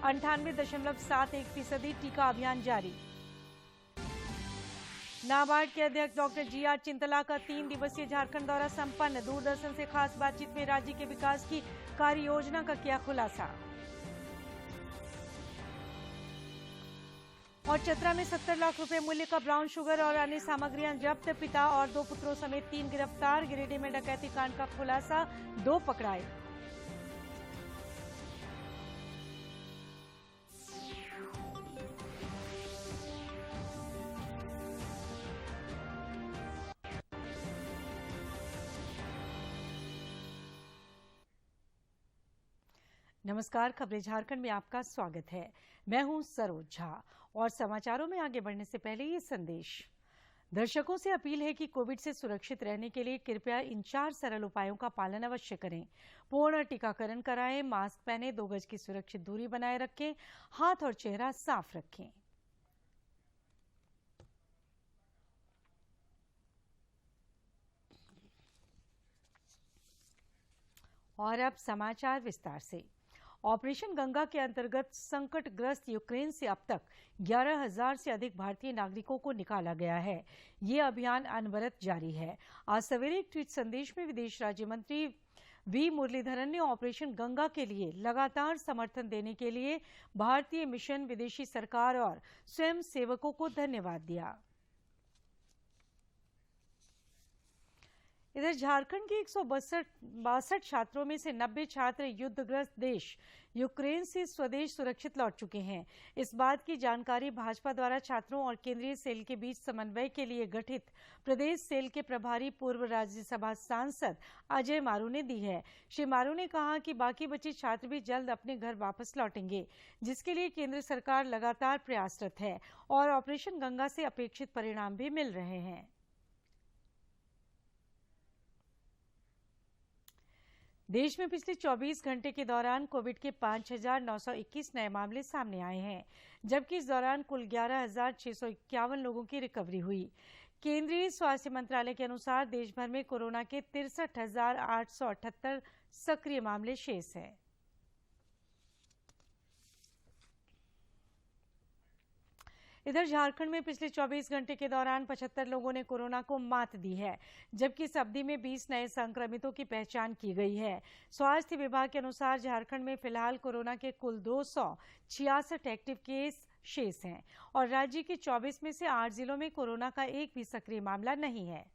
98.71% टीका अभियान जारी। नाबार्ड के अध्यक्ष डॉक्टर जी.आर. चिंतला का 3 दिवसीय झारखंड दौरा संपन्न। दूरदर्शन से खास बातचीत में राज्य के विकास की कार्य योजना का किया खुलासा। और चतरा में 70 लाख रुपए मूल्य का ब्राउन शुगर और अन्य सामग्रियां जब्त। पिता और 2 पुत्रों समेत 3 गिरफ्तार। गिरिडीह में डकैती कांड का खुलासा, 2 पकड़ाए। नमस्कार, खबरें झारखंड में आपका स्वागत है। मैं हूं सरोज झा और समाचारों में आगे बढ़ने से पहले ये संदेश। दर्शकों से अपील है कि कोविड से सुरक्षित रहने के लिए कृपया इन 4 सरल उपायों का पालन अवश्य करें। पूर्ण टीकाकरण कराएं, मास्क पहनें, 2 गज की सुरक्षित दूरी बनाए रखें, हाथ और चेहरा साफ रखें। और अब समाचार विस्तार से। ऑपरेशन गंगा के अंतर्गत संकटग्रस्त यूक्रेन से अब तक 11,000 से अधिक भारतीय नागरिकों को निकाला गया है। ये अभियान अनवरत जारी है। आज सवेरे एक ट्वीट संदेश में विदेश राज्य मंत्री वी मुरलीधरन ने ऑपरेशन गंगा के लिए लगातार समर्थन देने के लिए भारतीय मिशन, विदेशी सरकार और स्वयं सेवकों को धन्यवाद दिया। इधर झारखंड के 162 छात्रों में से 90 छात्र युद्धग्रस्त देश यूक्रेन से स्वदेश सुरक्षित लौट चुके हैं। इस बात की जानकारी भाजपा द्वारा छात्रों और केंद्रीय सेल के बीच समन्वय के लिए गठित प्रदेश सेल के प्रभारी पूर्व राज्यसभा सांसद अजय मारू ने दी है। श्री मारू ने कहा कि बाकी बचे छात्र भी जल्द अपने घर वापस लौटेंगे, जिसके लिए केंद्र सरकार लगातार प्रयासरत है और ऑपरेशन गंगा से अपेक्षित परिणाम भी मिल रहे हैं। देश में पिछले 24 घंटे के दौरान कोविड के 5,921 नए मामले सामने आए हैं, जबकि इस दौरान कुल 11,651 लोगों की रिकवरी हुई। केंद्रीय स्वास्थ्य मंत्रालय के अनुसार देश भर में कोरोना के 63,878 सक्रिय मामले शेष हैं। इधर झारखंड में पिछले 24 घंटे के दौरान 75 लोगों ने कोरोना को मात दी है, जबकि इस अवधि में 20 नए संक्रमितों की पहचान की गई है। स्वास्थ्य विभाग के अनुसार झारखंड में फिलहाल कोरोना के कुल 266 एक्टिव केस शेष हैं और राज्य के 24 में से 8 जिलों में कोरोना का एक भी सक्रिय मामला नहीं है।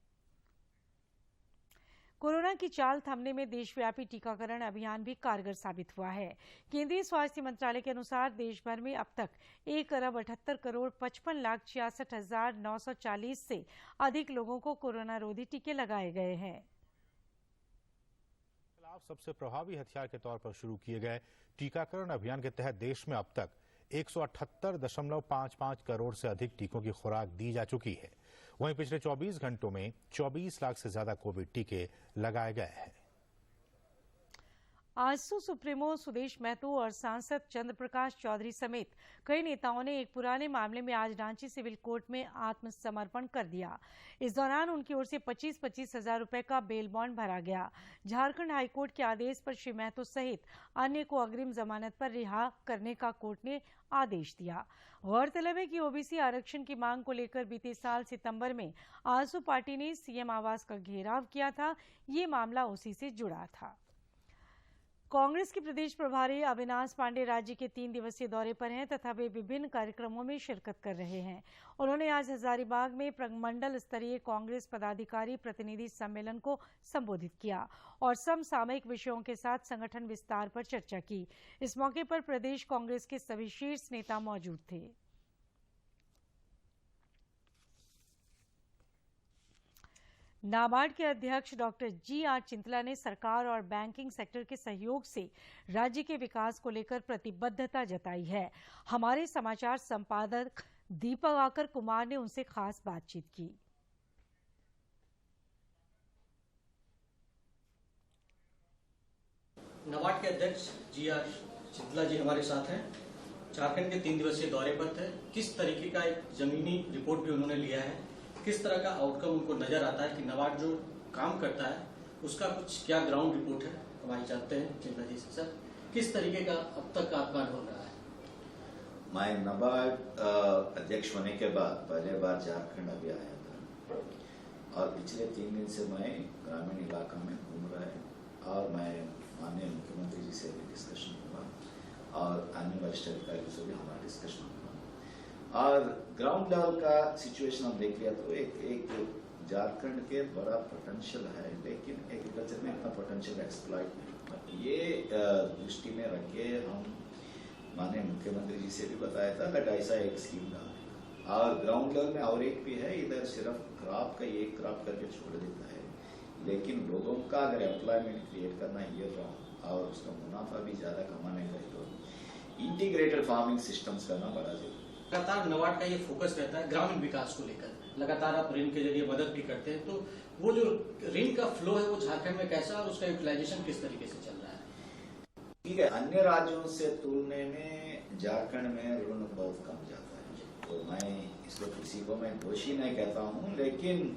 कोरोना की चाल थमने में देशव्यापी टीकाकरण अभियान भी कारगर साबित हुआ है। केंद्रीय स्वास्थ्य मंत्रालय के अनुसार देश भर में अब तक 1,78,55,66,940 से अधिक लोगों को कोरोना रोधी टीके लगाए गए हैं। सबसे प्रभावी हथियार के तौर पर शुरू किए गए टीकाकरण अभियान के तहत देश में अब तक 178.55 करोड़ से अधिक टीकों की खुराक दी जा चुकी है। वहीं पिछले 24 घंटों में 24 लाख से ज्यादा कोविड टीके लगाए गए हैं। आजसू सुप्रीमो सुदेश महतो और सांसद चंद्र प्रकाश चौधरी समेत कई नेताओं ने एक पुराने मामले में आज रांची सिविल कोर्ट में आत्मसमर्पण कर दिया। इस दौरान उनकी ओर से 25-25 हजार रुपए का बेल बॉन्ड भरा गया। झारखंड हाईकोर्ट के आदेश पर श्री महतो सहित अन्य को अग्रिम जमानत पर रिहा करने का कोर्ट ने आदेश दिया। गौरतलब है कि ओबीसी आरक्षण की मांग को लेकर बीते साल सितंबर में आजसू पार्टी ने सीएम आवास का घेराव किया था। ये मामला उसी से जुड़ा था। कांग्रेस के प्रदेश प्रभारी अविनाश पांडे राज्य के 3 दिवसीय दौरे पर हैं तथा वे विभिन्न कार्यक्रमों में शिरकत कर रहे हैं। उन्होंने आज हजारीबाग में मंडल स्तरीय कांग्रेस पदाधिकारी प्रतिनिधि सम्मेलन को संबोधित किया और समसामयिक विषयों के साथ संगठन विस्तार पर चर्चा की। इस मौके पर प्रदेश कांग्रेस के सभी शीर्ष नेता मौजूद थे। नाबार्ड के अध्यक्ष डॉक्टर जी.आर. चिंतला ने सरकार और बैंकिंग सेक्टर के सहयोग से राज्य के विकास को लेकर प्रतिबद्धता जताई है। हमारे समाचार संपादक दीपक कुमार ने उनसे खास बातचीत की। नाबार्ड के अध्यक्ष जी.आर. चिंतला जी हमारे साथ हैं। झारखंड के 3 दिवसीय दौरे पर थे। किस तरीके का एक जमीनी रिपोर्ट भी उन्होंने लिया है, किस तरह का आउटकम उनको नजर आता है कि नाबार्ड जो काम करता है उसका कुछ क्या ग्राउंड रिपोर्ट है, हमारी जानते हैं चिंतला जी से। सर, किस तरीके का अब तक का आत्मान हो रहा है? मैं नाबार्ड अध्यक्ष होने के बाद पहले बार झारखंड अभी आया था और पिछले 3 दिन से मैं ग्रामीण इलाका में घूम रहा है और मैं माननीय मुख्यमंत्री जी से भी डिस्कशन हुआ और अन्य वरिष्ठ अधिकारियों से भी हमारा डिस्कशन हुआ और ग्राउंड लेवल का सिचुएशन हम देख लिया तो एक झारखंड के बड़ा पोटेंशियल है, लेकिन एग्रीकल्चर में इतना पोटेंशियल एक्सप्लॉइट नहीं। ये दृष्टि में रख के हम माननीय मुख्यमंत्री जी से भी बताया था कि ऐसा एक स्कीम डालेगा और ग्राउंड लेवल में और एक भी है, इधर सिर्फ क्रॉप का एक क्रॉप करके छोड़ देता है, लेकिन लोगों का अगर एम्प्लॉयमेंट क्रिएट करना ईयर राउंड और उसका मुनाफा भी ज्यादा कमाने का तो इंटीग्रेटेड फार्मिंग सिस्टम्स करना बड़ा जरूरी। लगातार नाबार्ड का ये फोकस रहता है ग्रामीण विकास को लेकर, लगातार आप ऋण के जरिए मदद भी करते हैं, तो वो जो ऋण का फ्लो है वो झारखंड में कैसा और उसका यूटिलाइजेशन किस तरीके से चल रहा है? ठीक है, अन्य राज्यों से तुलने में झारखंड में ऋण बहुत कम जाता है, तो मैं इसको किसी को मैं दोषी नहीं कहता हूँ, लेकिन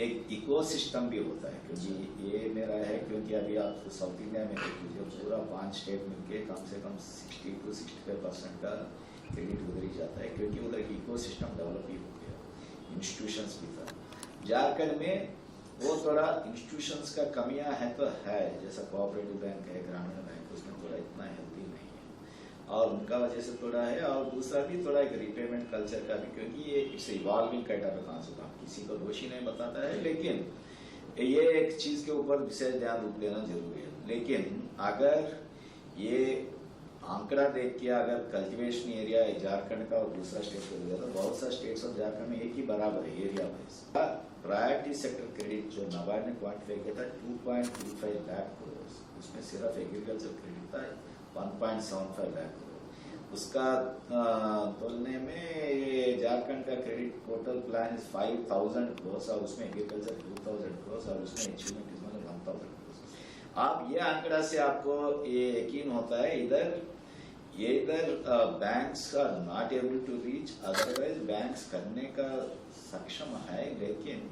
एक इकोसिस्टम भी होता है क्योंकि ये मेरा है, क्योंकि अभी आप साउथ इंडिया में देख लीजिए पूरा 5 स्टेट मिलके कम से कम 60 to 65% का क्रेडिट उधर ही जाता है, क्योंकि उधर की इकोसिस्टम डेवलप ही हो गया, इंस्टीट्यूशंस भी था। झारखंड में वो थोड़ा इंस्टीट्यूशंस का कमियां है तो है, जैसा कोऑपरेटिव बैंक है, ग्रामीण बैंक, उसमें थोड़ा इतना हेल्दी नहीं है और उनका वजह से थोड़ा है और दूसरा भी थोड़ा एक रिपेमेंट कल्चर का भी, क्योंकि ये it's evolving kind of concept, किसी को दोषी नहीं बताता है, लेकिन ये एक चीज के ऊपर विशेष ध्यान रूप देना जरूरी है। लेकिन अगर ये आंकड़ा देख के अगर कल्टीवेशन एरिया झारखंड का और दूसरा स्टेट को दिया तो बहुत सा स्टेट्स ऑफ झारखंड में एक ही बराबर है area wise. Priority sector credit जो नाबार्ड ने क्वांटिफाई किया था 2.25 लाख करोड़, उसमें सिर्फ एग्रीकल्चर क्रेडिट था 1.75 लाख करोड़, उसका तुलने में झारखंड का credit total plan is 5,000 crore और उसमें एग्रीकल्चर 2,000 करोड़ और उसमें अचीवमेंट इज 1,000 करोड़। आप ये आंकड़ा से आपको ये यकीन होता है इधर banks are not able to reach, otherwise banks करने का सक्षम है, लेकिन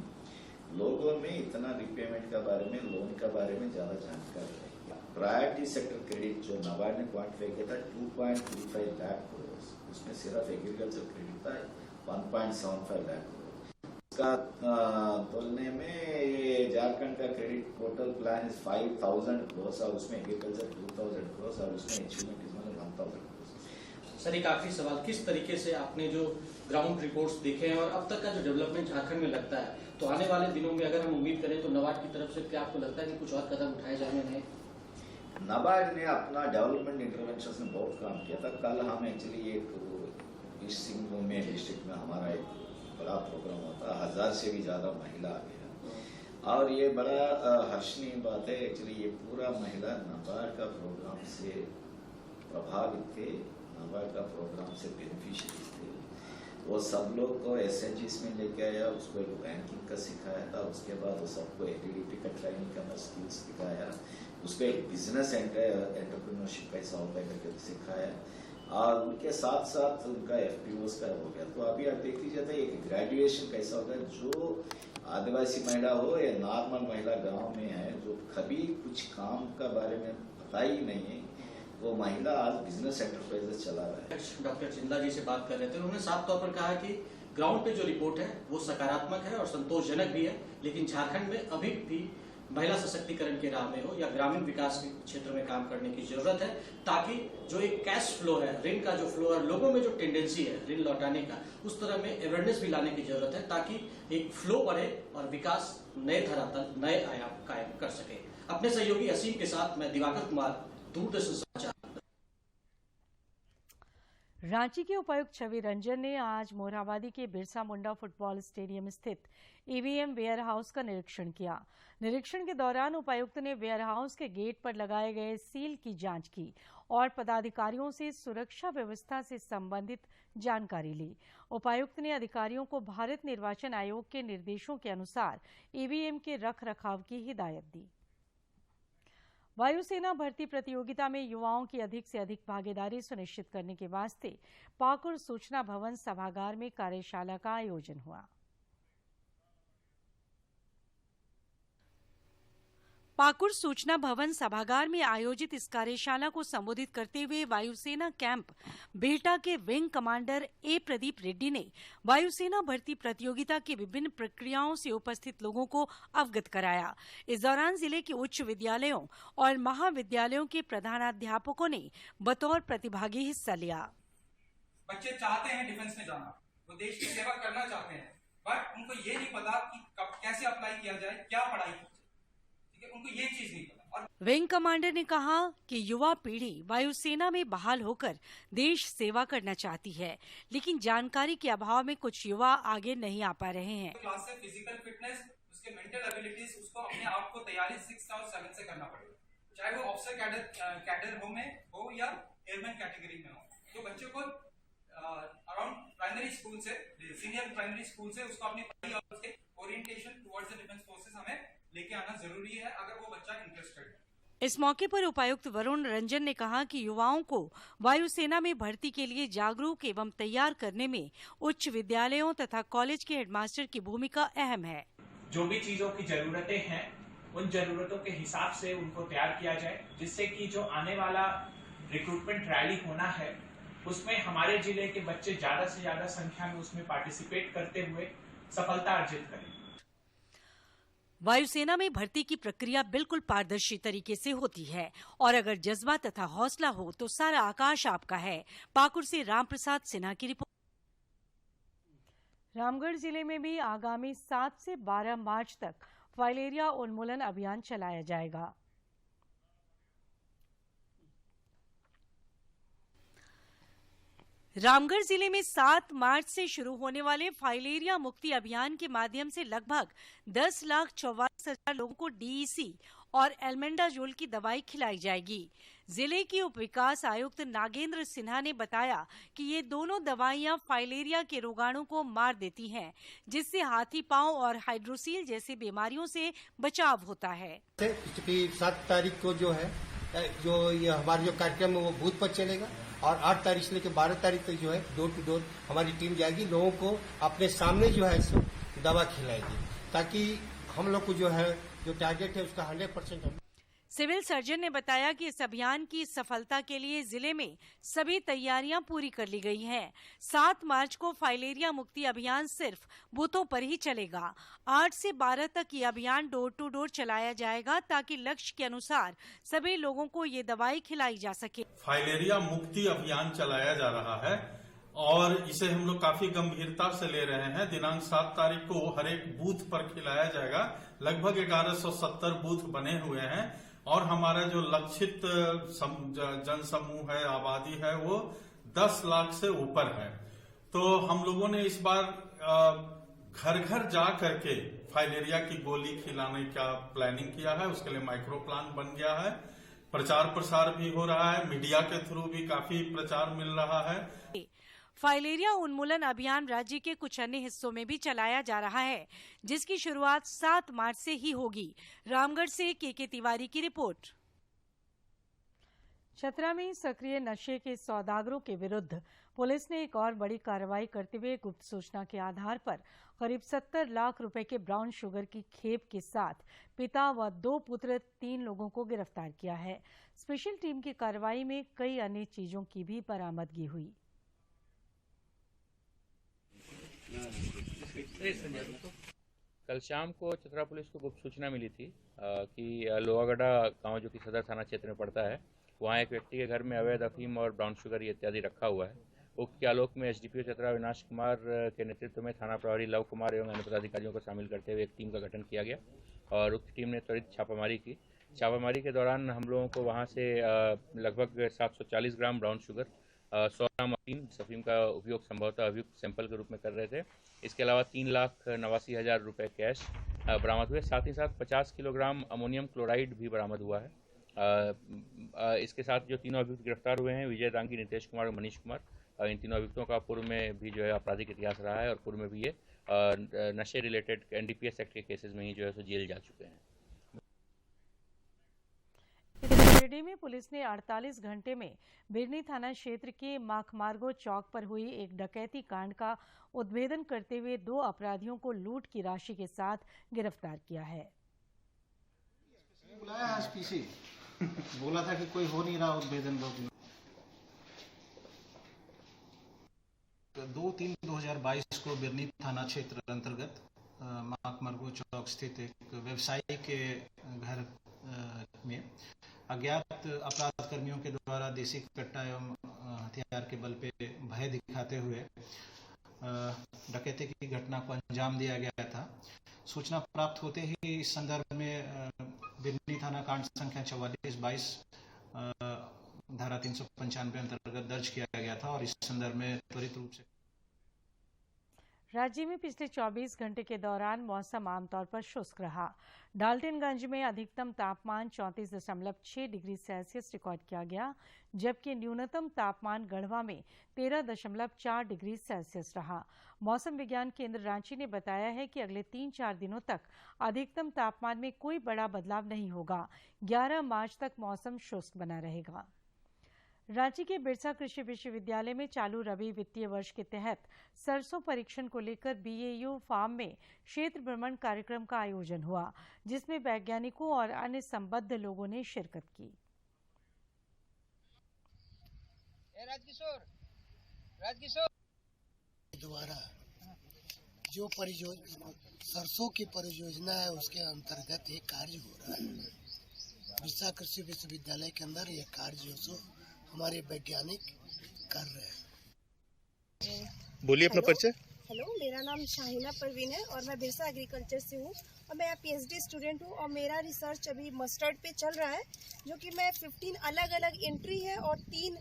लोगों में इतना रिपेमेंट का बारे में, लोन का बारे में ज्यादा जानकारी नहीं। प्रायोरिटी सेक्टर क्रेडिट जो नाबार्ड ने क्वांटिफाई किया था 2.25 लाख करोड़, उसमें सिर्फ एग्रीकल्चर क्रेडिट था 1.75 लाख करोड़, उसका तुलने में झारखंड का credit total plan is 5,000 crore और उसमें एग्रीकल्चर 2,000 करोड़ और उसमें अचीवमेंट इज 1,000 करोड़। सर एक आखिरी सवाल, किस तरीके से आपने जो ग्राउंड रिपोर्ट्स देखे हैं और अब तक का जो डेवलपमेंट झारखंड में लगता है, तो आने वाले दिनों में अगर हम उम्मीद करें तो नाबार्ड की तरफ से क्या आपको लगता है कि कुछ और कदम उठाए जाने हैं? नाबार्ड ने अपना डेवलपमेंट इंटरवेंशन में बहुत काम किया था। कल हम एक्चुअली एक ईस्ट सिंहभूम में डिस्ट्रिक्ट में हमारा एक बड़ा प्रोग्राम होता, 1000 से भी ज्यादा महिला आ गया और ये बड़ा हर्षणीय बात है। एक्चुअली ये पूरा महिला नाबार्ड का प्रोग्राम से प्रभावित थे, नाबार्ड का प्रोग्राम से बेनिफिशियरीज थे। वो सब लोग को एसएचजीस में लेके आया, उसको एक बैंकिंग का सिखाया था, उसके बाद वो सबको एलईडीपी का ट्रेनिंग करना स्किल्स सिखाया, उसको एक बिजनेस एंटरप्रेन्योरशिप कैसा होता है करके सिखाया और उनके साथ साथ उनका एफपीओस का हो गया। तो अभी आप देख लीजिए था एक ग्रेजुएशन कैसा होता है, जो आदिवासी महिला हो या नॉर्मल महिला गांव में है जो कभी कुछ काम का बारे में पता ही नहीं है, वो महिला आज बिजनेस एंटरप्राइजेस चला रहा है। डॉक्टर चिंदा जी से बात कर रहे थे, उन्होंने साफ तौर पर कहा कि ग्राउंड पे जो रिपोर्ट है वो सकारात्मक है और संतोषजनक भी है, लेकिन झारखंड में अभी भी महिला सशक्तिकरण के राह में हो या ग्रामीण विकास के क्षेत्र में काम करने की जरूरत है, ताकि जो एक कैश फ्लो है, ऋण का जो फ्लो है, लोगों में जो टेंडेंसी है ऋण लौटाने का, उस तरह में अवेयरनेस भी लाने की जरूरत है ताकि एक फ्लो बढ़े और विकास नए धरातल, नए आयाम कायम कर सके। अपने सहयोगी असीम के साथ मैं दिवाकर कुमार, दूरदर्शन समाचार। रांची के उपायुक्त छवि रंजन ने आज मोरहाबादी के बिरसा मुंडा फुटबॉल स्टेडियम स्थित ईवीएम वेयर हाउस का निरीक्षण किया। निरीक्षण के दौरान उपायुक्त ने वेयर हाउस के गेट पर लगाए गए सील की जांच की और पदाधिकारियों से सुरक्षा व्यवस्था से संबंधित जानकारी ली। उपायुक्त ने अधिकारियों को भारत निर्वाचन आयोग के निर्देशों के अनुसार ईवीएम के रख रखाव की हिदायत दी। वायुसेना भर्ती प्रतियोगिता में युवाओं की अधिक से अधिक भागीदारी सुनिश्चित करने के वास्ते पाकुड़ सूचना भवन सभागार में कार्यशाला का आयोजन हुआ। पाकुड़ सूचना भवन सभागार में आयोजित इस कार्यशाला को संबोधित करते हुए वायुसेना कैंप बिहटा के विंग कमांडर ए प्रदीप रेड्डी ने वायुसेना भर्ती प्रतियोगिता की विभिन्न प्रक्रियाओं से उपस्थित लोगों को अवगत कराया। इस दौरान जिले के उच्च विद्यालयों और महाविद्यालयों के प्रधानाध्यापकों ने बतौर प्रतिभागी हिस्सा लिया। बच्चे चाहते हैं डिफेंस में जाना, वो देश की सेवा करना चाहते हैं, बट उनको ये नहीं पता कि कब कैसे अप्लाई किया जाए, क्या पढ़ाई की जाए, ठीक है, उनको ये चीज नहीं पता। और विंग कमांडर ने कहा कि युवा पीढ़ी वायुसेना में बहाल होकर देश सेवा करना चाहती है, लेकिन जानकारी के अभाव में कुछ युवा आगे नहीं आ पा रहे हैं। क्लास से फिजिकल फिटनेस, उसके मेंटल एबिलिटीज, उसको अपने आप को तैयारी 6 और 7 से करना पड़ेगा, चाहे वो ऑफिसर कैडर हो या एयरमैन कैटेगरी में हो। तो बच्चों को अराउंड प्राइमरी स्कूल से, सीनियर प्राइमरी स्कूल से उसको अपनी पढ़ाई और उसके orientation towards the defence forces हमें लेके आना जरूरी है, अगर वो बच्चा इंटरेस्टेड है। इस मौके पर उपायुक्त वरुण रंजन ने कहा कि युवाओं को वायुसेना में भर्ती के लिए जागरूक एवं तैयार करने में उच्च विद्यालयों तथा कॉलेज के हेडमास्टर की भूमिका अहम है। जो भी चीजों की जरूरतें हैं, उन जरूरतों के हिसाब से उनको तैयार किया जाए, जिससे कि जो आने वाला रिक्रूटमेंट रैली होना है उसमें हमारे जिले के बच्चे ज्यादा से ज्यादा संख्या में उसमें पार्टिसिपेट करते हुए सफलता अर्जित करें। वायुसेना में भर्ती की प्रक्रिया बिल्कुल पारदर्शी तरीके से होती है और अगर जज्बा तथा हौसला हो तो सारा आकाश आपका है। पाकुड़ से रामप्रसाद सिन्हा की रिपोर्ट। रामगढ़ जिले में भी आगामी 7 से 12 मार्च तक फाइलेरिया उन्मूलन अभियान चलाया जाएगा। रामगढ़ जिले में 7 मार्च से शुरू होने वाले फाइलेरिया मुक्ति अभियान के माध्यम से लगभग 10,44,000 लोगों को डीईसी और एल्बेंडाजोल की दवाई खिलाई जाएगी। जिले की उप विकास आयुक्त नागेंद्र सिन्हा ने बताया कि ये दोनों दवाइयां फाइलेरिया के रोगाणु को मार देती हैं, जिससे हाथी पांव और हाइड्रोसील जैसी बीमारियों से बचाव होता है। 7 तारीख को जो है ये हमारा जो कार्यक्रम है वो बूथ पर चलेगा और 8 तारीख से लेकर 12 तारीख तक जो है डोर टू डोर हमारी टीम जाएगी, लोगों को अपने सामने जो है सो दवा खिलाएगी, ताकि हम लोग को जो है जो टारगेट है उसका 100% हम। सिविल सर्जन ने बताया कि इस अभियान की सफलता के लिए जिले में सभी तैयारियां पूरी कर ली गई हैं। 7 मार्च को फाइलेरिया मुक्ति अभियान सिर्फ बूथों पर ही चलेगा। 8 से 12 तक ये अभियान डोर टू डोर चलाया जाएगा, ताकि लक्ष्य के अनुसार सभी लोगों को ये दवाई खिलाई जा सके। फाइलेरिया मुक्ति अभियान चलाया जा रहा है और इसे हम लोग काफी गंभीरता से ले रहे हैं। दिनांक 7 तारीख को हर एक बूथ पर खिलाया जाएगा। लगभग 1170 बूथ बने हुए हैं और हमारा जो लक्षित जनसमूह है, आबादी है, वो 10 लाख से ऊपर है। तो हम लोगों ने इस बार घर घर जा करके फाइलेरिया की गोली खिलाने का प्लानिंग किया है। उसके लिए माइक्रो प्लान बन गया है। प्रचार प्रसार भी हो रहा है, मीडिया के थ्रू भी काफी प्रचार मिल रहा है। फाइलेरिया उन्मूलन अभियान राज्य के कुछ अन्य हिस्सों में भी चलाया जा रहा है, जिसकी शुरुआत 7 मार्च से ही होगी। रामगढ़ से के तिवारी की रिपोर्ट। चतरा में सक्रिय नशे के सौदागरों के विरुद्ध पुलिस ने एक और बड़ी कार्रवाई करते हुए गुप्त सूचना के आधार पर करीब 70 लाख रुपए के ब्राउन शुगर की खेप के साथ पिता व 2 पुत्र 3 लोगों को गिरफ्तार किया है। स्पेशल टीम की कार्रवाई में कई अन्य चीजों की भी बरामदगी हुई। कल शाम को चतरा पुलिस को गुप्त सूचना मिली थी कि लोहागढ़ा गांव जो कि सदर थाना क्षेत्र में पड़ता है, वहां एक व्यक्ति के घर में अवैध अफीम और ब्राउन शुगर इत्यादि रखा हुआ है। उक्त के आलोक में एसडीपीओ चतरा अविनाश कुमार के नेतृत्व में थाना प्रभारी लव कुमार एवं अन्य पदाधिकारियों को शामिल करते हुए एक टीम का गठन किया गया और उक्त टीम ने त्वरित छापामारी की। छापामारी के दौरान हम लोगों को वहाँ से लगभग 740 ग्राम ब्राउन शुगर, 100 ग्राम अफीम का उपयोग संभवतः अभियुक्त सैंपल के रूप में कर रहे थे। इसके अलावा 3,89,000 रुपये कैश बरामद हुए। साथ ही साथ 50 किलोग्राम अमोनियम क्लोराइड भी बरामद हुआ है। इसके साथ जो तीनों अभियुक्त गिरफ्तार हुए हैं, विजय दांगी, नितेश कुमार और मनीष कुमार, इन तीनों अभियुक्तों का पूर्व में भी जो है आपराधिक इतिहास रहा है और पूर्व में भी ये नशे रिलेटेड एनडीपीएस एक्ट के केसेस में ही जो है सो जेल जा चुके हैं। गिरिडीह में पुलिस ने 48 घंटे में बिरनी थाना क्षेत्र के माखमार्गो चौक पर हुई एक डकैती कांड का उद्भेदन करते हुए 2 अपराधियों को लूट की राशि के साथ गिरफ्तार किया है। बुलाया है एसपीसी, बोला था कि कोई हो नहीं रहा उद्भेदन लोग। 2/3/2022 को बिरनी थाना क्षेत्र अंतर्गत महात्मा चौक स्थित एक व्यवसायी के घर में अज्ञात अपराध कर्मियों के द्वारा देसी कट्टा एवं हथियार के बल पे भय दिखाते हुए डकैती की घटना को अंजाम दिया गया था। सूचना प्राप्त होते ही इस संदर्भ में बिरनी थाना कांड संख्या 44/22 धारा 395 अंतर्गत दर्ज किया गया था और इस संदर्भ में त्वरित रूप से राज्य में पिछले 24 घंटे के दौरान मौसम आमतौर पर शुष्क रहा। डाल्टनगंज में अधिकतम तापमान 34.6 डिग्री सेल्सियस रिकॉर्ड किया गया, जबकि न्यूनतम तापमान गढ़वा में 13.4 डिग्री सेल्सियस रहा। मौसम विज्ञान केंद्र रांची ने बताया है कि अगले 3-4 दिनों तक अधिकतम तापमान में कोई बड़ा बदलाव नहीं होगा। 11 मार्च तक मौसम शुष्क बना रहेगा। रांची के बिरसा कृषि विश्वविद्यालय में चालू रबी वित्तीय वर्ष के तहत सरसों परीक्षण को लेकर बीएयू फार्म में क्षेत्र भ्रमण कार्यक्रम का आयोजन हुआ, जिसमें वैज्ञानिकों और अन्य संबद्ध लोगों ने शिरकत की। राजकिशोर द्वारा जो परियोजना सरसों की परियोजना है उसके अंतर्गत एक कार्य हो रहा है। बिरसा कृषि विश्वविद्यालय के अंदर यह कार्य जो हमारे वैज्ञानिक कर रहे हैं। बोलिए अपना परिचय। हेलो, मेरा नाम शाहिना परवीन है और मैं बिरसा एग्रीकल्चर से हूँ और मैं पीएचडी स्टूडेंट हूँ और मेरा रिसर्च अभी मस्टर्ड पे चल रहा है, जो कि मैं 15 अलग अलग एंट्री है और 3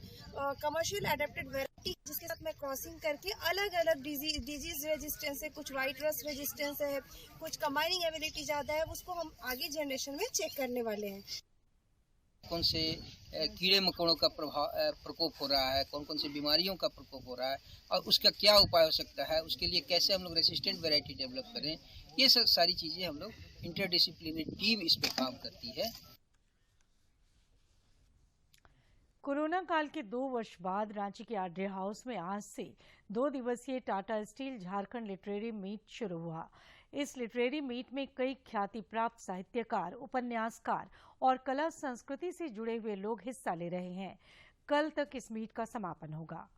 कमर्शियल एडेप्टेड वैरायटी जिसके साथ मैं क्रॉसिंग करके अलग अलग डिजीज रेजिस्टेंस है, कुछ वाइट रस्ट रेजिस्टेंस है, कुछ कंबाइनिंग एबिलिटी ज़्यादा है, उसको हम आगे जनरेशन में चेक करने वाले हैं। कौन से कीड़े मकोड़ों का प्रकोप हो रहा है, कौन कौन सी बीमारियों का प्रकोप हो रहा है और उसका क्या उपाय हो सकता है, उसके लिए कैसे हम लोग रेसिस्टेंट वैरायटी डेवलप करें, ये सब सारी चीज़ें हम लोग इंटरडिसिप्लिनरी टीम इस पे काम करती है। कोरोना काल के 2 वर्ष बाद रांची के आड्रे हाउस में आज से 2 दिवसीय Tata steel Jharkhand literary meet शुरू हुआ। इस लिटरेरी मीट में कई ख्याति प्राप्त साहित्यकार, उपन्यासकार और कला संस्कृति से जुड़े हुए लोग हिस्सा ले रहे हैं। कल तक इस मीट का समापन होगा।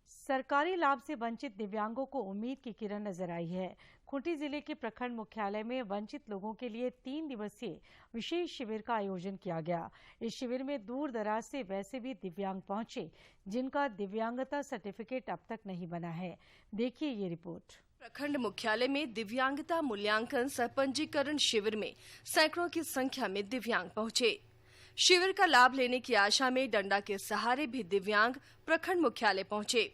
सरकारी लाभ से वंचित दिव्यांगों को उम्मीद की किरण नजर आई है। खूंटी जिले के प्रखंड मुख्यालय में वंचित लोगों के लिए 3 दिवसीय विशेष शिविर का आयोजन किया गया। इस शिविर में दूर दराज से वैसे भी दिव्यांग पहुंचे जिनका दिव्यांगता सर्टिफिकेट अब तक नहीं बना है। देखिए ये रिपोर्ट। प्रखंड मुख्यालय में दिव्यांगता मूल्यांकन सह पंजीकरण शिविर में सैकड़ों की संख्या में दिव्यांग पहुंचे। शिविर का लाभ लेने की आशा में डंडा के सहारे भी दिव्यांग प्रखंड मुख्यालय पहुंचे।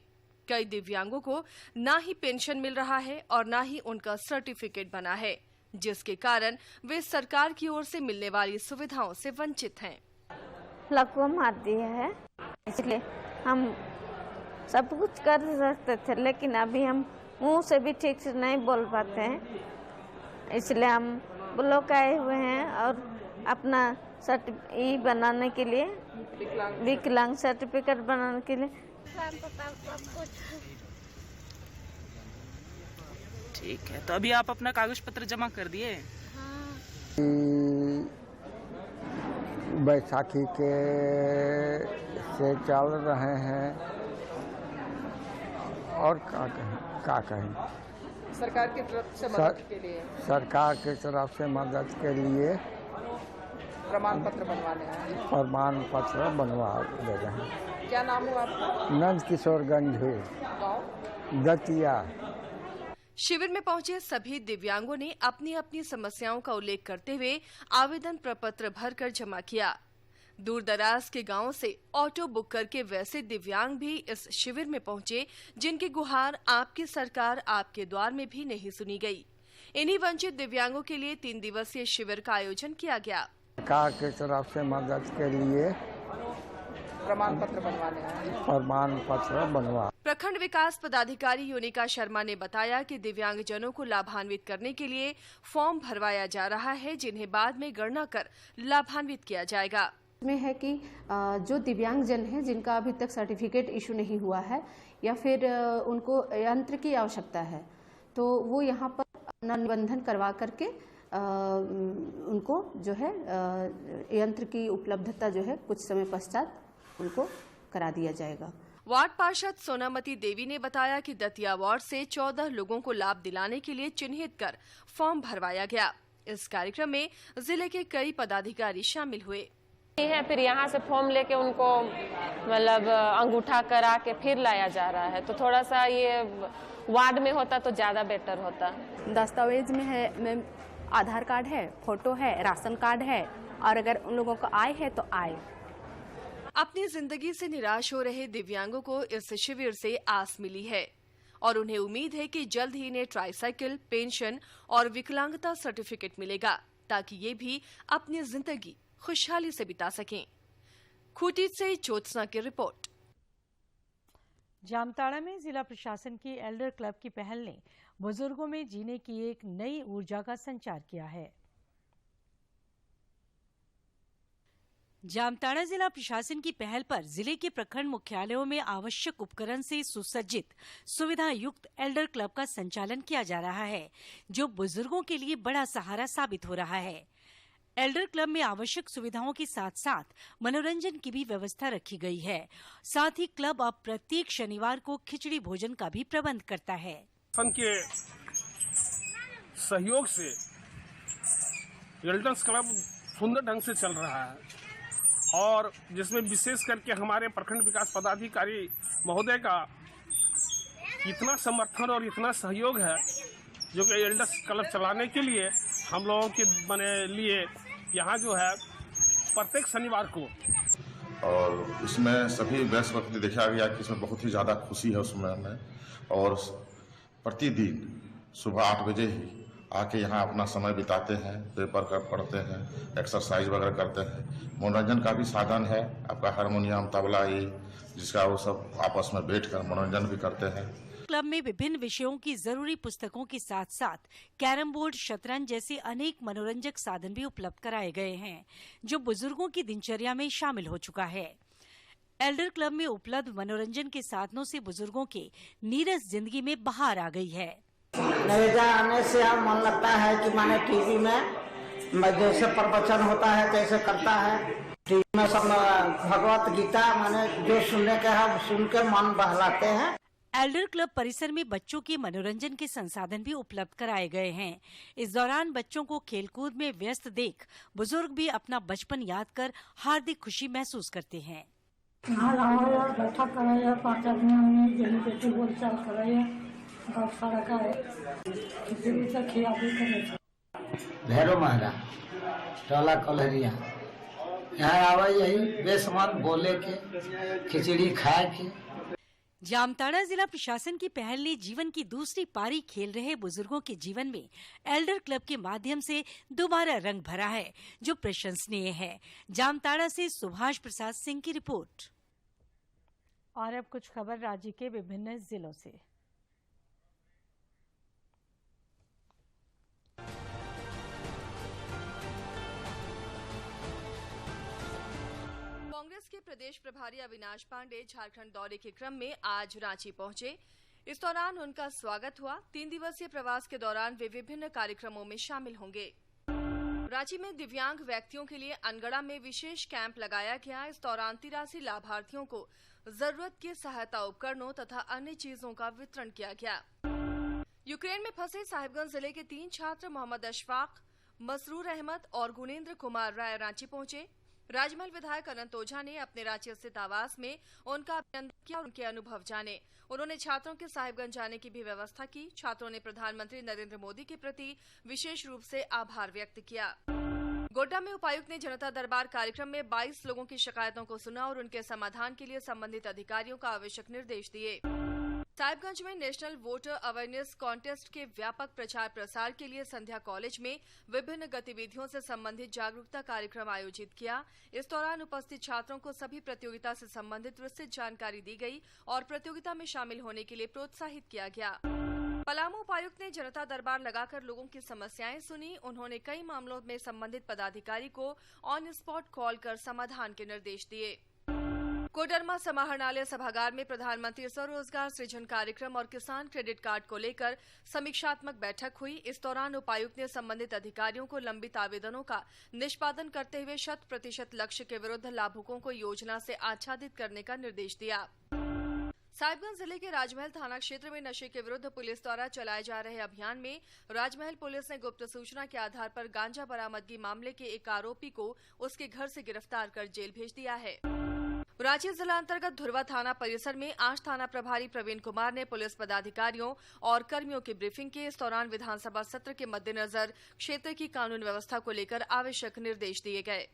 कई दिव्यांगों को ना ही पेंशन मिल रहा है और ना ही उनका सर्टिफिकेट बना है, जिसके कारण वे सरकार की ओर से मिलने वाली सुविधाओं से वंचित हैं। लकवा मार दिया है, इसलिए हम सब कुछ कर सकते थे, लेकिन अभी हम मुंह से भी ठीक से नहीं बोल पाते हैं, इसलिए हम ब्लॉक आए हुए हैं और अपना सर्टिफिकेट बनाने के लिए, विकलांग सर्टिफिकेट बनाने के लिए। ठीक है, तो अभी आप अपना कागज पत्र जमा कर दिए? बैसाखी के से चल रहे हैं और क्या कहें सरकार की तरफ से मदद के लिए, सरकार की तरफ से मदद के लिए प्रमाण पत्र बनवाने हैं। प्रमाण पत्र बनवा दे रहे हैं। क्या नाम हुआ आपका? नंद किशोर गंझू, दतिया। शिविर में पहुंचे सभी दिव्यांगों ने अपनी अपनी समस्याओं का उल्लेख करते हुए आवेदन प्रपत्र भरकर जमा किया। दूर दराज के गांवों से ऑटो बुक करके वैसे दिव्यांग भी इस शिविर में पहुंचे जिनकी गुहार आपकी सरकार आपके द्वार में भी नहीं सुनी गई। इन्हीं वंचित दिव्यांगों के लिए 3 दिवसीय शिविर का आयोजन किया गया। सरकार की तरफ से मदद के लिए प्रमाण पत्र बनवाने हैं। प्रमाण पत्र बनवा। प्रखंड विकास पदाधिकारी योनिका शर्मा ने बताया कि दिव्यांगजनों को लाभान्वित करने के लिए फॉर्म भरवाया जा रहा है, जिन्हें बाद में गणना कर लाभान्वित किया जाएगा। में है कि जो दिव्यांगजन हैं जिनका अभी तक सर्टिफिकेट इशू नहीं हुआ है या फिर उनको यंत्र की आवश्यकता है, तो वो यहाँ पर निबंधन करवा करके उनको जो है यंत्र की उपलब्धता जो है कुछ समय पश्चात उनको करा दिया जाएगा। वार्ड पार्षद सोनामती देवी ने बताया कि दतिया वार्ड से 14 लोगों को लाभ दिलाने के लिए चिन्हित कर फॉर्म भरवाया गया। इस कार्यक्रम में जिले के कई पदाधिकारी शामिल हुए हैं। फिर यहाँ से फॉर्म लेके उनको मतलब अंगूठा करा के फिर लाया जा रहा है, तो थोड़ा सा ये वार्ड में होता तो ज्यादा बेटर होता। दस्तावेज में आधार कार्ड है, फोटो है, राशन कार्ड है, और अगर उन लोगों को आय है तो आय। अपनी जिंदगी से निराश हो रहे दिव्यांगों को इस शिविर से आस मिली है और उन्हें उम्मीद है कि जल्द ही इन्हें ट्राईसाइकिल, पेंशन और विकलांगता सर्टिफिकेट मिलेगा ताकि ये भी अपनी जिंदगी खुशहाली से बिता सकें। खूंटी से ज्योत्सना की रिपोर्ट। जामताड़ा में जिला प्रशासन की एल्डर क्लब की पहल ने बुजुर्गों में जीने की एक नई ऊर्जा का संचार किया है। जामताड़ा जिला प्रशासन की पहल पर जिले के प्रखंड मुख्यालयों में आवश्यक उपकरण से सुसज्जित सुविधा युक्त एल्डर क्लब का संचालन किया जा रहा है, जो बुजुर्गों के लिए बड़ा सहारा साबित हो रहा है। एल्डर क्लब में आवश्यक सुविधाओं के साथ साथ मनोरंजन की भी व्यवस्था रखी गई है। साथ ही क्लब अब प्रत्येक शनिवार को खिचड़ी भोजन का भी प्रबंध करता है। संघ के सहयोग से एल्डर्स क्लब सुंदर ढंग से चल रहा है और जिसमें विशेष करके हमारे प्रखंड विकास पदाधिकारी महोदय का इतना समर्थन और इतना सहयोग है, जो कि एल्डर्स क्लब चलाने के लिए हम लोगों के लिए यहाँ जो है प्रत्येक शनिवार को, और इसमें सभी वयस्क व्यक्ति देखा गया कि इसमें बहुत ही ज़्यादा खुशी है उसमें हमें, और प्रतिदिन सुबह 8 बजे ही आके यहाँ अपना समय बिताते हैं, पेपर कर पढ़ते हैं, एक्सरसाइज वगैरह करते हैं। मनोरंजन का भी साधन है, आपका हारमोनियम, तबला, ये जिसका वो सब आपस में बैठकर मनोरंजन भी करते हैं। क्लब में विभिन्न विषयों की जरूरी पुस्तकों के साथ साथ कैरम बोर्ड, शतरंज जैसे अनेक मनोरंजक साधन भी उपलब्ध कराए गए हैं, जो बुजुर्गों की दिनचर्या में शामिल हो चुका है। एल्डर क्लब में उपलब्ध मनोरंजन के साधनों से बुजुर्गों के नीरस जिंदगी में बहार आ गई है। नरेगा आने से अब मन लगता है कि माने टीवी में जैसे प्रवचन होता है कैसे करता है, टीवी में सब भगवत गीता माने जो सुनने के है सुन के मन बहलाते हैं। एल्डर क्लब परिसर में बच्चों के मनोरंजन के संसाधन भी उपलब्ध कराए गए हैं। इस दौरान बच्चों को खेलकूद में व्यस्त देख बुजुर्ग भी अपना बचपन याद कर हार्दिक खुशी महसूस करते हैं। भैरव महारा टोला कलहरिया यहाँ आवा, यही बेसमान बोले के खिचड़ी खाए के। जामताड़ा जिला प्रशासन की पहल ने जीवन की दूसरी पारी खेल रहे बुजुर्गों के जीवन में एल्डर क्लब के माध्यम से दोबारा रंग भरा है, जो प्रशंसनीय है। जामताड़ा से सुभाष प्रसाद सिंह की रिपोर्ट। और अब कुछ खबर राज्य के विभिन्न जिलों से। कांग्रेस के प्रदेश प्रभारी अविनाश पांडे झारखंड दौरे के क्रम में आज रांची पहुंचे। इस दौरान उनका स्वागत हुआ। 3 दिवसीय प्रवास के दौरान वे विभिन्न कार्यक्रमों में शामिल होंगे। रांची में दिव्यांग व्यक्तियों के लिए अनगढ़ा में विशेष कैंप लगाया गया। इस दौरान 83 लाभार्थियों को जरूरत के सहायता उपकरणों तथा अन्य चीजों का वितरण किया गया। यूक्रेन में फंसे साहिबगंज जिले के 3 छात्र मोहम्मद अशफाक, मसरूर अहमद और गुणेंद्र कुमार राय रांची पहुंचे। राजमहल विधायक अनंत ओझा ने अपने रांची स्थित आवास में उनका अभिनंदन किया और उनके अनुभव जाने। उन्होंने छात्रों के साहिबगंज जाने की भी व्यवस्था की। छात्रों ने प्रधानमंत्री नरेंद्र मोदी के प्रति विशेष रूप से आभार व्यक्त किया। गोड्डा में उपायुक्त ने जनता दरबार कार्यक्रम में 22 लोगों की शिकायतों को सुना और उनके समाधान के लिए संबंधित अधिकारियों को आवश्यक निर्देश दिए। साहिबगंज में नेशनल वोटर अवेयरनेस कॉन्टेस्ट के व्यापक प्रचार प्रसार के लिए संध्या कॉलेज में विभिन्न गतिविधियों से संबंधित जागरूकता कार्यक्रम आयोजित किया। इस दौरान उपस्थित छात्रों को सभी प्रतियोगिता से संबंधित विस्तृत जानकारी दी गई और प्रतियोगिता में शामिल होने के लिए प्रोत्साहित किया गया। पलामू उपायुक्त ने जनता दरबार लगाकर लोगों की समस्याएं सुनी। उन्होंने कई मामलों में संबंधित पदाधिकारी को ऑन स्पॉट कॉल कर समाधान के निर्देश दिए। कोडरमा समाहरणालय सभागार में प्रधानमंत्री स्वरोजगार सृजन कार्यक्रम और किसान क्रेडिट कार्ड को लेकर समीक्षात्मक बैठक हुई। इस दौरान उपायुक्त ने संबंधित अधिकारियों को लंबित आवेदनों का निष्पादन करते हुए 100% लक्ष्य के विरुद्ध लाभुकों को योजना से आच्छादित करने का निर्देश दिया। साहिबगंज जिले के राजमहल थाना क्षेत्र में नशे के विरुद्ध पुलिस द्वारा चलाए जा रहे अभियान में राजमहल पुलिस ने गुप्त सूचना के आधार पर गांजा बरामदगी मामले के एक आरोपी को उसके घर से गिरफ्तार कर जेल भेज दिया है। रांची जिला अंतर्गत धुरवा थाना परिसर में आज थाना प्रभारी प्रवीण कुमार ने पुलिस पदाधिकारियों और कर्मियों की ब्रीफिंग की। इस दौरान विधानसभा सत्र के मद्देनजर क्षेत्र की कानून व्यवस्था को लेकर आवश्यक निर्देश दिए गए।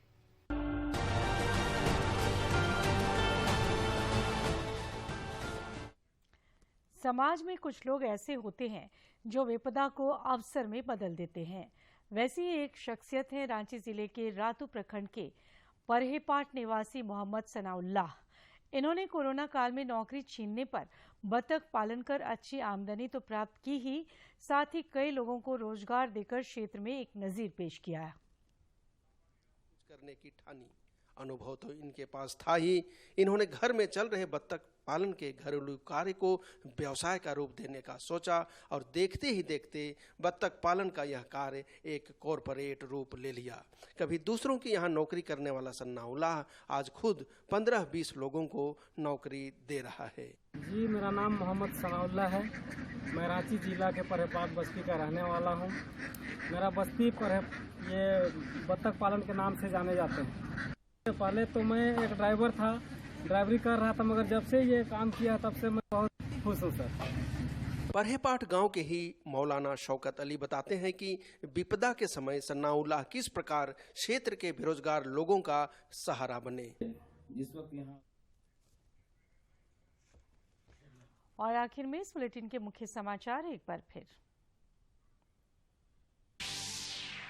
समाज में कुछ लोग ऐसे होते हैं जो विपदा को अवसर में बदल देते हैं। वैसी ही एक शख्सियत है रांची जिले के रातू प्रखंड के परहेपाट निवासी मोहम्मद सनाउल्लाह। इन्होंने कोरोना काल में नौकरी छीनने पर बतख पालन कर अच्छी आमदनी तो प्राप्त की ही, साथ ही कई लोगों को रोजगार देकर क्षेत्र में एक नजीर पेश किया। करने की ठानी, अनुभव तो इनके पास था ही। इन्होंने घर में चल रहे बत्तख पालन के घरेलू कार्य को व्यवसाय का रूप देने का सोचा और देखते ही देखते बत्तख पालन का यह कार्य एक कॉरपोरेट रूप ले लिया। कभी दूसरों की यहाँ नौकरी करने वाला सनाउल्लाह आज खुद 15-20 लोगों को नौकरी दे रहा है। जी, मेरा नाम मोहम्मद सनाउल्लाह है। मैं रांची जिला के परहेपाट बस्ती का रहने वाला हूँ। मेरा बस्ती ये बत्तख पालन के नाम से जाने जाते हैं। पहले तो मैं एक ड्राइवर था, ड्राइवरी कर रहा था, मगर जब से ये काम किया तब से मैं बहुत खुश हूँ सर। परहेपाट गांव के ही मौलाना शौकत अली बताते हैं कि विपदा के समय सनाउल्लाह किस प्रकार क्षेत्र के बेरोजगार लोगों का सहारा बने। जिस वक्त यहाँ और आखिर में इस बुलेटिन के मुख्य समाचार एक बार फिर।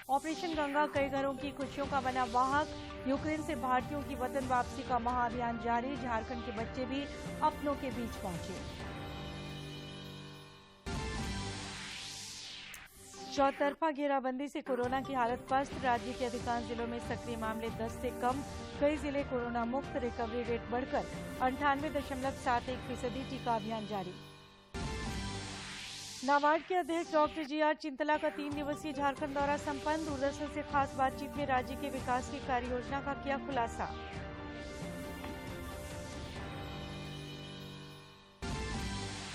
ऑपरेशन गंगा कई घरों की खुशियों का बना वाहक। यूक्रेन से भारतीयों की वतन वापसी का महाअभियान जारी। झारखंड के बच्चे भी अपनों के बीच पहुंचे। चौतरफा घेराबंदी से कोरोना की हालत पस्त। राज्य के अधिकांश जिलों में सक्रिय मामले 10 से कम। कई जिले कोरोना मुक्त। रिकवरी रेट बढ़कर 98.71%। टीका अभियान जारी। नाबार्ड के अध्यक्ष डॉक्टर जी.आर. चिंतला का 3 दिवसीय झारखंड दौरा संपन्न। दूरदर्शन से खास बातचीत में राज्य के विकास की कार्य योजना का किया खुलासा।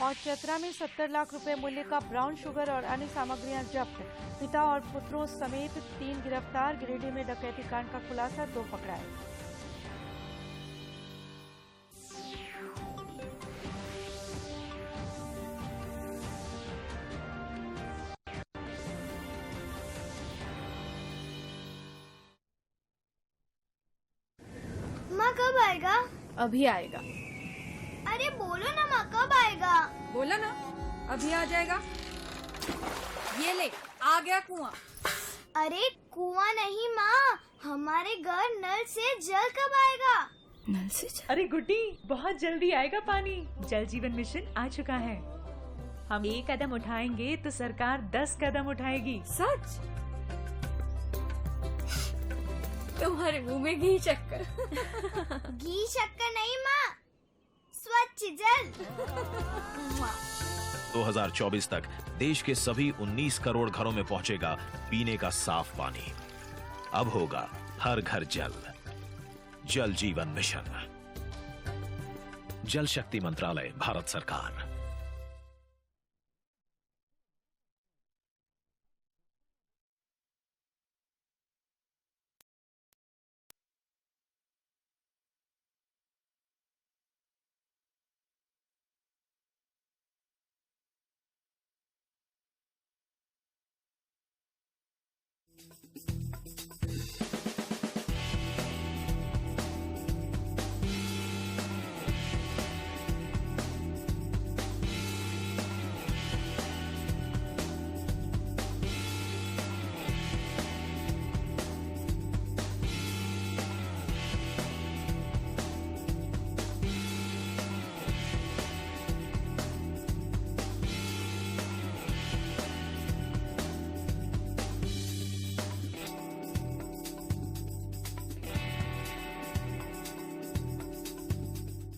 और चतरा में 70 लाख रुपए मूल्य का ब्राउन शुगर और अन्य सामग्रियां जब्त। पिता और पुत्रों समेत 3 गिरफ्तार। गिरिडीह में डकैती कांड का खुलासा, 2 पकड़ाए। माँ कब आएगा? अभी आएगा। अरे बोलो ना माँ, कब आएगा? बोला ना, अभी आ जाएगा। ये ले, आ गया कुआं। अरे कुआं नहीं माँ, हमारे घर नल से जल कब आएगा? नल से जल? अरे गुड्डी, बहुत जल्दी आएगा पानी। जल जीवन मिशन आ चुका है। हम 1 कदम उठाएंगे तो सरकार 10 कदम उठाएगी। सच? तुम्हारे मुंह में घी शक्कर। घी शक्कर नहीं माँ, स्वच्छ जल। 2024 तक देश के सभी 19 करोड़ घरों में पहुंचेगा पीने का साफ पानी। अब होगा हर घर जल। जल जीवन मिशन, जल शक्ति मंत्रालय, भारत सरकार।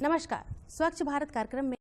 नमस्कार, स्वच्छ भारत कार्यक्रम में